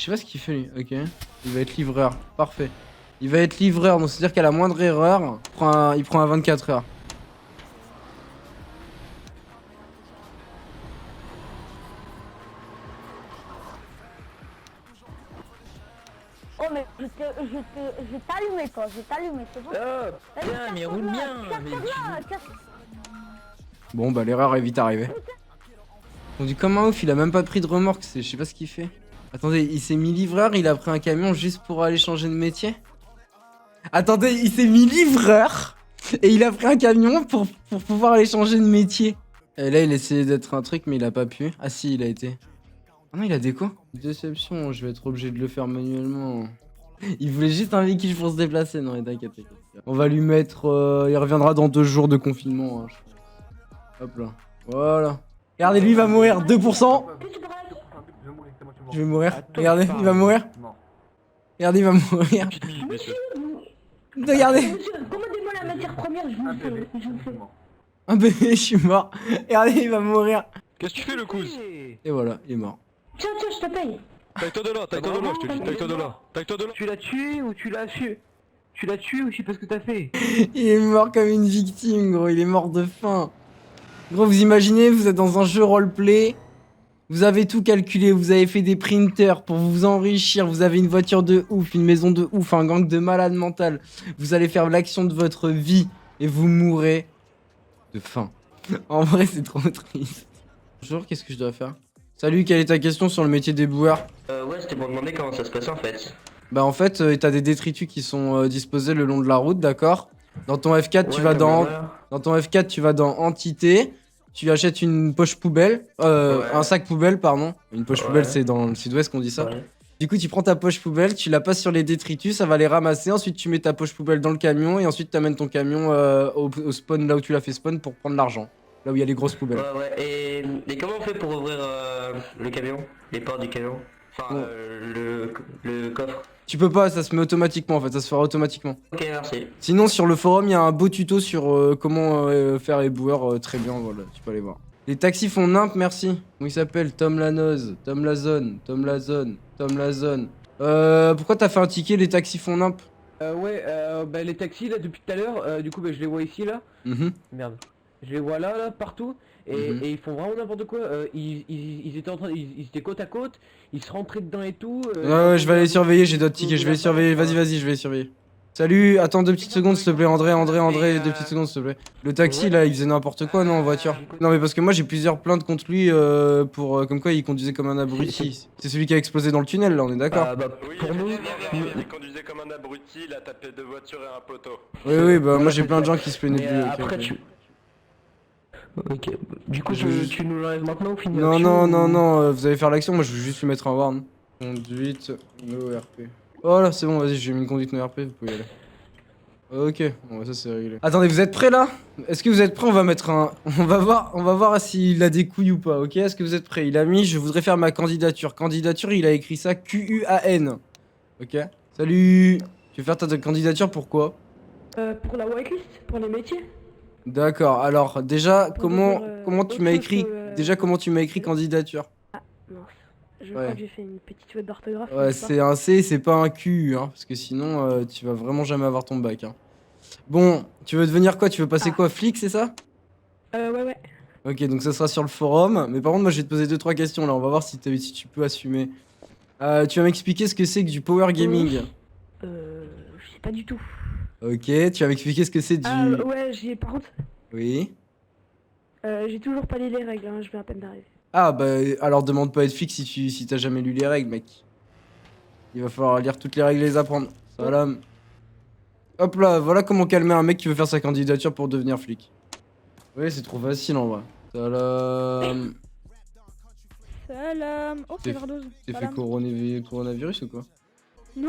Je sais pas ce qu'il fait lui. Ok. Il va être livreur. Parfait. Il va être livreur, donc c'est-à-dire qu'à la moindre erreur, il prend un 24 heures. Oh mais je vais t'allumer toi, je vais t'allumer, c'est bon. Oh, bien, mais roule bien. Bon bah l'erreur est vite arrivée. On dit comme un ouf, il a même pas pris de remorque, je sais pas ce qu'il fait. Attendez, il s'est mis livreur, il a pris un camion juste pour aller changer de métier. Attendez, il s'est mis livreur et il a pris un camion pour pouvoir aller changer de métier. Et là, il essayait d'être un truc, mais il a pas pu. Ah si, il a été. Ah non, il a déco. Déception, je vais être obligé de le faire manuellement. Il voulait juste un véhicule pour se déplacer. Non, mais t'inquiète, t'inquiète. On va lui mettre... il reviendra dans 2 jours de confinement. Hop là. Voilà. Regardez, lui, il va mourir. 2%. Je vais mourir. Regardez, il va mourir. Regardez, il va mourir. Regardez. Commandez-moi la matière première, je vous fais. Ah ben, je suis mort. Regardez, il va mourir. Qu'est-ce que tu fais le cousin? Et voilà, il est mort. Tiens, je te paye. Taille-toi de là, taille-toi de là, je te dis, taille-toi de là. Taille-toi de là. Tu l'as tué ou tu l'as su? Tu l'as tué ou je sais pas ce que t'as fait? Il est mort comme une victime, gros. Il est mort de faim. Gros, vous imaginez, vous êtes dans un jeu roleplay. Vous avez tout calculé, vous avez fait des printers pour vous enrichir, vous avez une voiture de ouf, une maison de ouf, un gang de malades mentales. Vous allez faire l'action de votre vie et vous mourrez de faim. En vrai, c'est trop triste. Bonjour, qu'est-ce que je dois faire? Salut, quelle est ta question sur le métier des boueurs? Ouais, c'était pour demander comment ça se passait en fait. Bah en fait, t'as des détritus qui sont disposés le long de la route, d'accord? Dans ton F4, tu vas dans ton F4, tu vas dans Entité. Tu achètes une poche poubelle, un sac poubelle, pardon. Une poche poubelle, c'est dans le sud-ouest qu'on dit ça. Ouais. Du coup, tu prends ta poche poubelle, tu la passes sur les détritus, ça va les ramasser. Ensuite, tu mets ta poche poubelle dans le camion et ensuite, tu amènes ton camion au spawn, là où tu l'as fait spawn, pour prendre l'argent. Là où il y a les grosses poubelles. Ouais. Et comment on fait pour ouvrir le camion? Les portes du camion? Enfin, Bon. le coffre. Tu peux pas, ça se met automatiquement en fait, ça se fera automatiquement. Ok, merci. Sinon, sur le forum, il y a un beau tuto sur comment faire les boueurs très bien, voilà, tu peux aller voir. Les taxis font nimp, merci. Comment il s'appelle? Tom Lanoz, Tom Lazone, Tom Lazone, Tom Lazone. Pourquoi t'as fait un ticket, les taxis font nimp? Bah les taxis là depuis tout à l'heure, du coup bah je les vois ici là. Merde. Je les vois là, partout. Et ils font vraiment n'importe quoi. Ils étaient en train, ils étaient côte à côte, ils se rentraient dedans et tout. Ouais, je vais aller surveiller, j'ai d'autres tickets, je vais les surveiller. Vas-y, je vais les surveiller. Salut, attends 2 petites secondes s'il te plaît, André, 2 petites secondes s'il te plaît. Le taxi là, il faisait n'importe quoi, non, en voiture? Non, mais parce que moi j'ai plusieurs plaintes contre lui pour comme quoi il conduisait comme un abruti. C'est celui qui a explosé dans le tunnel là, on est d'accord? Oui, Pour nous, il conduisait comme un abruti, il a tapé 2 voitures et un poteau. Oui, bah moi j'ai plein de gens qui se plaignaient de lui. après tu. Ok. Du coup tu nous l'enlèves maintenant ou finir? Non, vous allez faire l'action, moi je veux juste lui mettre un warn. Conduite no RP. Voilà, c'est bon, vas-y, j'ai mis une conduite no RP, vous pouvez y aller. Ok, bon, ça c'est réglé. Attendez, vous êtes prêts là? Est-ce que vous êtes prêts? On va mettre un... On va voir s'il a des couilles ou pas, ok? Est-ce que vous êtes prêts? Il a mis, je voudrais faire ma candidature. Candidature, il a écrit ça Q-U-A-N. Ok? Salut! Tu veux faire ta candidature, pourquoi? Pour la whitelist, pour les métiers. D'accord, alors déjà, Pour comment dire, tu autre m'as chose écrit... que, Déjà, comment tu m'as écrit candidature? Mince. Je Ouais. crois que j'ai fait une petite faute d'orthographe. Ouais, n'est-ce pas c'est un C, c'est pas un Q, hein, parce que sinon, tu vas vraiment jamais avoir ton bac, hein. Bon, tu veux devenir quoi? Tu veux passer quoi? Flic, c'est ça? Ouais. Ok, donc ça sera sur le forum. Mais par contre, moi, je vais te poser 2-3 questions, là. On va voir si tu peux assumer. Tu vas m'expliquer ce que c'est que du power gaming. Je sais pas du tout. Ok, tu vas m'expliquer ce que c'est du... Ouais, par contre, Oui. j'ai toujours pas lu les règles, hein, je viens à peine d'arriver. Ah, bah, alors demande pas à être flic si t'as jamais lu les règles, mec. Il va falloir lire toutes les règles et les apprendre. Salam. Hop là, voilà comment calmer un mec qui veut faire sa candidature pour devenir flic. Oui, c'est trop facile en vrai. Salam. Salam. Oh, c'est Vardoz. T'es fait coronavirus ou quoi? Non.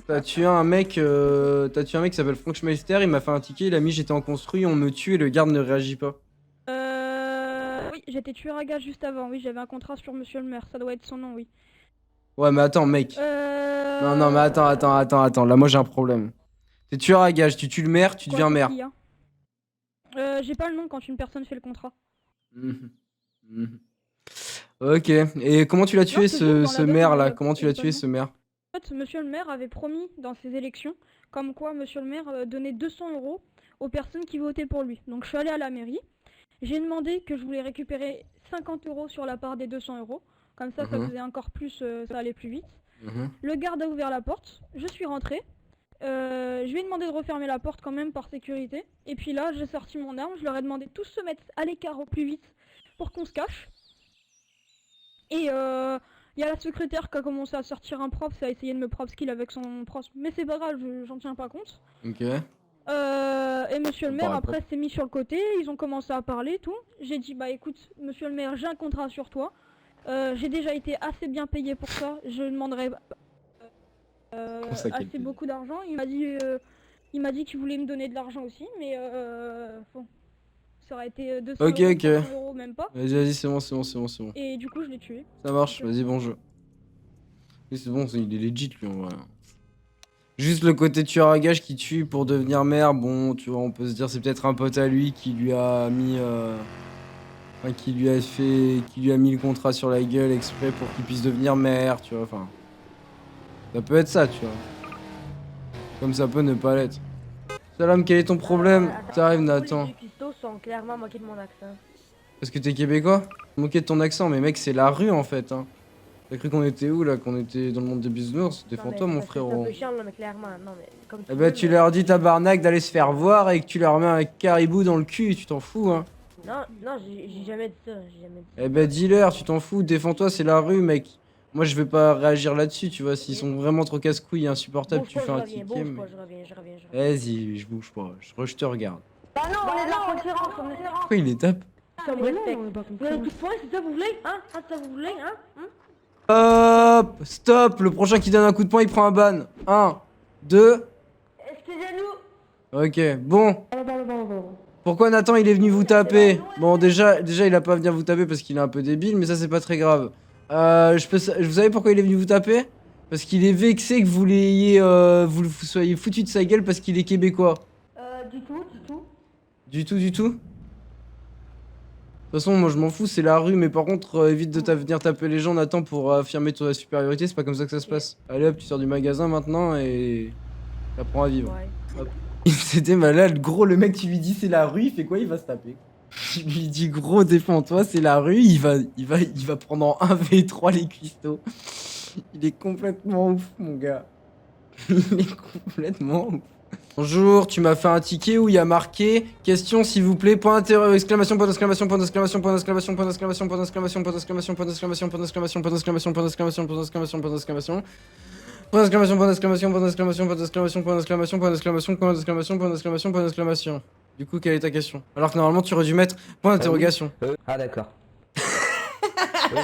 T'as tué un mec qui s'appelle Frank Schmeister, il m'a fait un ticket, il a mis j'étais en construit, on me tue et le garde ne réagit pas. Oui, j'étais tueur à gage juste avant. Oui, j'avais un contrat sur Monsieur le maire. Ça doit être son nom, oui. Ouais, mais attends, mec. Non, mais attends. Là, moi, j'ai un problème. T'es tueur à gage, tu tues le maire, tu deviens maire. J'ai pas le nom quand une personne fait le contrat. Mhm. Ok, et comment tu l'as tué toujours dans ce la maire donne, là? Comment tu l'as tué étonnement. ce maire? En fait, monsieur le maire avait promis dans ses élections, comme quoi monsieur le maire donnait 200 € aux personnes qui votaient pour lui. Donc je suis allée à la mairie, j'ai demandé que je voulais récupérer 50 € sur la part des 200 €. Comme ça faisait encore plus, ça allait plus vite. Le garde a ouvert la porte, je suis rentrée. Je lui ai demandé de refermer la porte quand même par sécurité. Et puis là, j'ai sorti mon arme, je leur ai demandé de tous se mettre à l'écart au plus vite pour qu'on se cache. Et il y a la secrétaire qui a commencé à sortir un props, à essayer de me prop skill avec son props, mais c'est pas grave, j'en tiens pas compte. Ok. Et monsieur le maire paraît après s'est mis sur le côté, ils ont commencé à parler et tout. J'ai dit bah écoute monsieur le maire, j'ai un contrat sur toi. J'ai déjà été assez bien payé pour ça, je demanderai assez beaucoup d'argent. Il m'a dit qu'il voulait me donner de l'argent aussi, mais bon, ça aurait été 200 Ok, €, ok. 300 € même pas. Vas-y, c'est bon, c'est bon, c'est bon, c'est bon. Et du coup je l'ai tué. Ça marche, vas-y, bon jeu. Oui, c'est bon, il est legit lui en vrai. Juste le côté tueur à gage qui tue pour devenir maire, bon, tu vois, on peut se dire c'est peut-être un pote à lui qui lui a mis... Enfin, qui lui a mis le contrat sur la gueule exprès pour qu'il puisse devenir maire, tu vois, enfin... Ça peut être ça, tu vois. Comme ça peut ne pas l'être. Salam, quel est ton problème? T'arrives, Nathan. Les cuistots sont clairement moqués de mon accent. Parce que t'es québécois? Moquer de ton accent, mais mec, c'est la rue en fait, hein. T'as cru qu'on était où là? Qu'on était dans le monde des bisounours? Défends-toi, mon frérot. C'est un peu chiant, là, mais clairement. Non, mais comme Eh bah, tu leur dis tabarnak d'aller se faire voir et que tu leur mets un caribou dans le cul, tu t'en fous, hein. Non, non, j'ai jamais dit ça. J'ai jamais dit ça. Eh bah, dis-leur, tu t'en fous, défends-toi, c'est la rue, mec. Moi, je vais pas réagir là-dessus, tu vois. S'ils sont vraiment trop casse-couilles et insupportables, Bouge tu pas, fais je un reviens, ticket. bouge Mais... pas, je reviens. Vas-y, je bouge pas, je te regarde. Bah non, on est de la concurrence, on est... Pourquoi il les tape? Ça me respecte. Vous avez tout point, c'est ça que vous voulez? Hein? C'est ça que vous voulez? Hein? Hop, stop, le prochain qui donne un coup de poing, il prend un ban. 1, 2. Excusez-nous. Ok, bon. Pourquoi Nathan il est venu vous taper? Bon, déjà il a pas à venir vous taper parce qu'il est un peu débile, mais ça c'est pas très grave. Vous savez pourquoi il est venu vous taper? Parce qu'il est vexé que vous l'ayez, vous soyez foutu de sa gueule parce qu'il est québécois. Du tout. Du tout? De toute façon, moi je m'en fous, c'est la rue, mais par contre, évite de venir taper les gens, Nathan, pour affirmer ta supériorité, c'est pas comme ça que ça se passe. Allez hop, tu sors du magasin maintenant et t'apprends à vivre. Ouais. Hop. C'était malade, gros, le mec, tu lui dis c'est la rue, il fait quoi? Il va se taper. Tu lui dis gros, défends-toi, c'est la rue, il va prendre en 1v3 les cuistots. Il est complètement ouf, mon gars. Il est complètement ouf. Bonjour, tu m'as fait un ticket où il y a marqué question s'il vous plaît, point d'interrogation, exclamation, point d'exclamation, point d'exclamation, point d'exclamation, point d'exclamation, point d'exclamation, point d'exclamation, point d'exclamation, point d'exclamation, point d'exclamation, point d'exclamation, point d'exclamation, point d'exclamation. Point d'exclamation, point d'exclamation, point d'exclamation, point d'exclamation, point d'exclamation, point d'exclamation, point d'exclamation, point d'exclamation, point d'exclamation. Du coup, quelle est ta question? Alors que normalement, tu aurais dû mettre point d'interrogation. Ah d'accord.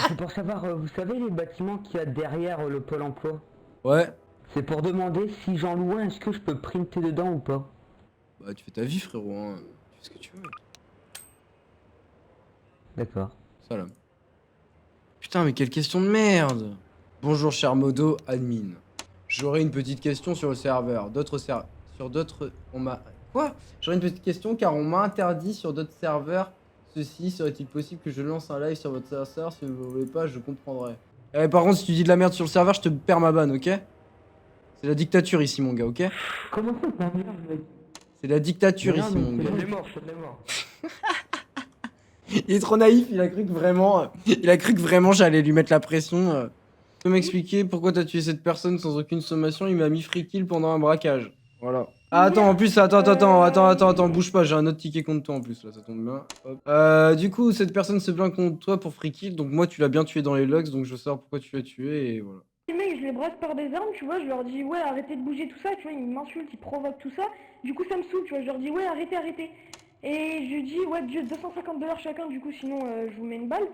C'est pour savoir, vous savez les bâtiments qu'il y a derrière le pôle emploi? Ouais. C'est pour demander si j'en loue un, est-ce que je peux printer dedans ou pas? Bah, tu fais ta vie, frérot, hein. Tu fais ce que tu veux. D'accord. Salam. Putain, mais quelle question de merde! Bonjour, cher modo admin. J'aurais une petite question sur le serveur. On m'a... Quoi? J'aurais une petite question car on m'a interdit sur d'autres serveurs. Ceci, serait-il possible que je lance un live sur votre serveur? Si vous ne voulez pas, je comprendrai. Eh, par contre, si tu dis de la merde sur le serveur, je te perds ma banne, ok? C'est la dictature ici, mon gars, ok? Comment ça, c'est un merde, mec? C'est la dictature ici, mon gars. Je suis mort. Il est trop naïf, il a cru que vraiment j'allais lui mettre la pression. Tu peux m'expliquer pourquoi t'as tué cette personne sans aucune sommation? Il m'a mis free kill pendant un braquage. Voilà. Ah, attends, en plus, attends, bouge pas, j'ai un autre ticket contre toi en plus, là, ça tombe bien. Hop. Du coup, cette personne se plaint contre toi pour free kill, donc moi tu l'as bien tué dans les logs, donc je veux savoir pourquoi tu l'as tué et voilà. Les mecs, je les braque par des armes, tu vois, je leur dis ouais, arrêtez de bouger tout ça, tu vois, ils m'insultent, ils provoquent tout ça. Du coup, ça me saoule, tu vois, je leur dis ouais, arrêtez. Et je dis ouais, 250 $ chacun, du coup, sinon je vous mets une balle.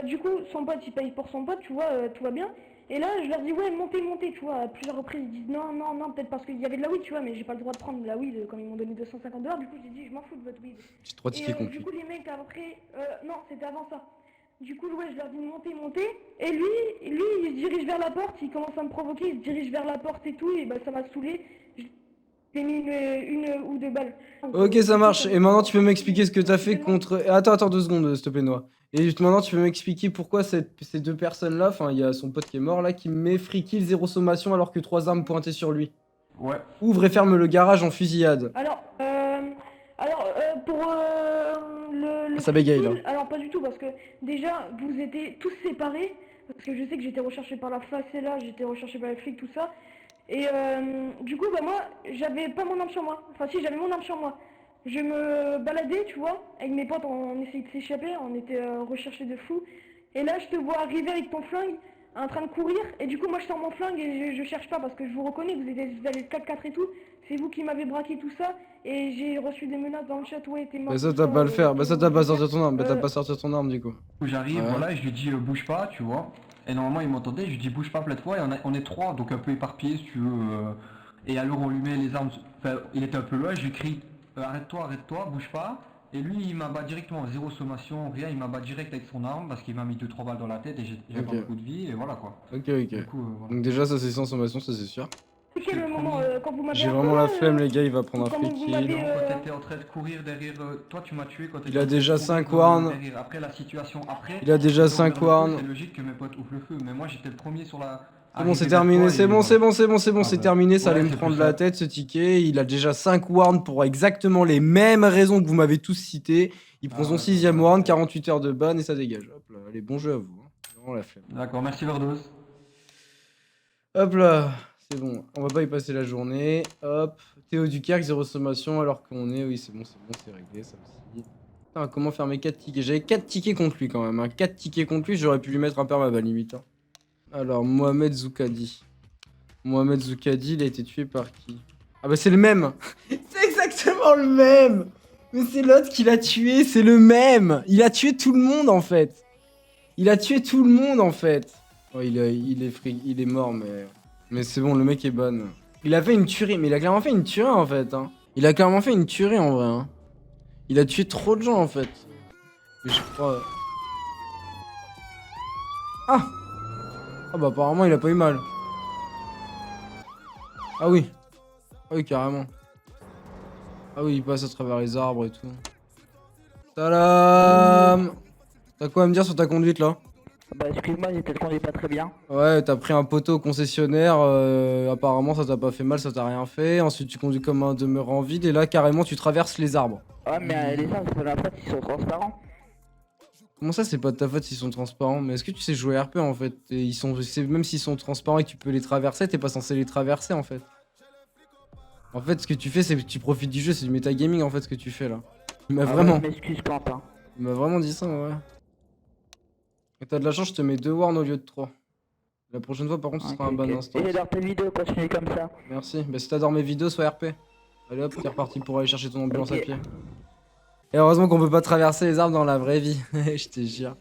Du coup, son pote, il paye pour son pote, tu vois, tout va bien. Et là, je leur dis ouais, montez, tu vois, à plusieurs reprises, ils disent non, peut-être parce qu'il y avait de la weed, tu vois, mais j'ai pas le droit de prendre de la weed comme ils m'ont donné 250 $, du coup, j'ai dit je m'en fous de votre weed. J'ai 3 tickets contre Du lui. coup, les mecs, après, non, c'était avant ça. Du coup, ouais, je leur dis montez. Et lui, il se dirige vers la porte, il commence à me provoquer, il se dirige vers la porte et tout, et bah ça m'a saoulé. Je J'ai mis une ou deux balles. Ok, ça marche. Et maintenant, tu peux m'expliquer ce que t'as fait contre... Attends 2 secondes, s'il te plaît, Noah. Et maintenant, tu peux m'expliquer pourquoi ces 2 personnes-là, enfin, il y a son pote qui est mort, là, qui met free kill 0 sommation alors que 3 armes pointées sur lui. Ouais. Ouvre et ferme le garage en fusillade. Alors, pour le Ça bégaye, là. alors pas du tout, parce que déjà, vous étiez tous séparés, parce que je sais que j'étais recherché par la FACELA, j'étais recherché par les flics, tout ça. Et du coup, bah moi, j'avais pas mon arme sur moi. Enfin si, j'avais mon arme sur moi. Je me baladais, tu vois, avec mes potes, on essayait de s'échapper, on était recherchés de fou. Et là, je te vois arriver avec ton flingue, en train de courir, et du coup, moi, je sors mon flingue et je cherche pas, parce que je vous reconnais, vous allez 4-4 et tout. C'est vous qui m'avez braqué tout ça, et j'ai reçu des menaces dans le chat, ouais, t'es mort. Bah ça, tout t'as pas le faire. Bah ça, t'as pas sorti sorti ton arme. Bah t'as pas sorti ton arme, du coup. J'arrive, Ouais. voilà, et je lui dis bouge pas, tu vois. Et normalement il m'entendait, je lui dis bouge pas plateau, et on est 3, donc un peu éparpillés si tu veux. Et alors on lui met les armes, enfin il était un peu loin, je lui crie arrête-toi, bouge pas. Et lui il m'abat directement, 0 sommation, rien, il m'abat direct avec son arme parce qu'il m'a mis 2-3 balles dans la tête et j'ai Ok. pas beaucoup de vie, et voilà quoi. Ok. Du coup, voilà. Donc déjà, ça c'est sans sommation, ça c'est sûr. C'est le moment quand vous m'avez J'ai un vraiment peu, la flemme, les gars, il va prendre un comment free vous kill. m'avez, Non, quand t'étais en train de courir derrière, toi tu m'as tué quand t'étais Il a en train de déjà courir 5 warns. derrière. Après la situation après, Il a déjà ils ont 5 ouvert le feu, warns. C'est logique que mes potes ouvrent le feu, mais moi j'étais le premier sur la... C'est bon, c'est arrivé terminé, vers toi c'est et bon, voilà. c'est bon, c'est bon, c'est bon, Ah c'est bah. terminé, ça Ouais, allait me c'est prendre plus la ça. tête ce ticket, il a déjà 5 warns pour exactement les mêmes raisons que vous m'avez tous citées, il prend Ah son ouais, 6ème ouais. warn, 48 heures de ban et ça dégage. Hop là, allez, bon jeu à vous, hein. J'ai vraiment la flemme. D'accord, merci Verdos. Hop là, c'est bon, on va pas y passer la journée, hop, Théo Duquerque, 0 sommation alors qu'on est, oui c'est bon, c'est réglé ça aussi. Putain, comment faire mes 4 tickets? J'avais 4 tickets contre lui quand même, hein. 4 tickets contre lui, j'aurais pu lui mettre un permaban limite. Hein. Alors, Mohamed Zoukadi. Mohamed Zoukadi, il a été tué par qui? Ah bah c'est le même. C'est exactement le même. Mais c'est l'autre qui l'a tué, c'est le même. Il a tué tout le monde en fait. Il a tué tout le monde en fait. Oh, il est mort mais c'est bon, le mec est bon. Il a fait une tuerie, mais il a clairement fait une tuerie en fait. Hein. Il a clairement fait une tuerie en vrai. Hein. Il a tué trop de gens en fait. Et je crois... Ah. Ah bah apparemment il a pas eu mal. Ah oui. Ah oui, carrément. Ah oui, il passe à travers les arbres et tout. Salam. T'as quoi à me dire sur ta conduite là? Bah excuse-moi, j'ai peut-être conduit pas très bien. Ouais, t'as pris un poteau au concessionnaire, apparemment ça t'a pas fait mal, ça t'a rien fait. Ensuite tu conduis comme un demeurant vide et là carrément tu traverses les arbres. Ouais, mais les arbres, c'est pas la faute, ils sont transparents. Comment ça c'est pas de ta faute s'ils sont transparents? Mais est-ce que tu sais jouer RP en fait? Et même s'ils sont transparents et que tu peux les traverser, t'es pas censé les traverser en fait. En fait ce que tu fais c'est que tu profites du jeu, c'est du metagaming en fait ce que tu fais là. Il m'a vraiment... Ouais, je m'excuse Quentin. Il m'a vraiment dit ça ouais. Et t'as de la chance, je te mets 2 warns au lieu de 3. La prochaine fois par contre ce sera un ban instant. Et j'adore tes vidéos, continue comme ça. Merci. Bah si t'adores mes vidéos, sois RP. Allez hop, t'es reparti pour aller chercher ton ambulance Ok. à pied. Et heureusement qu'on peut pas traverser les arbres dans la vraie vie. Je te jure.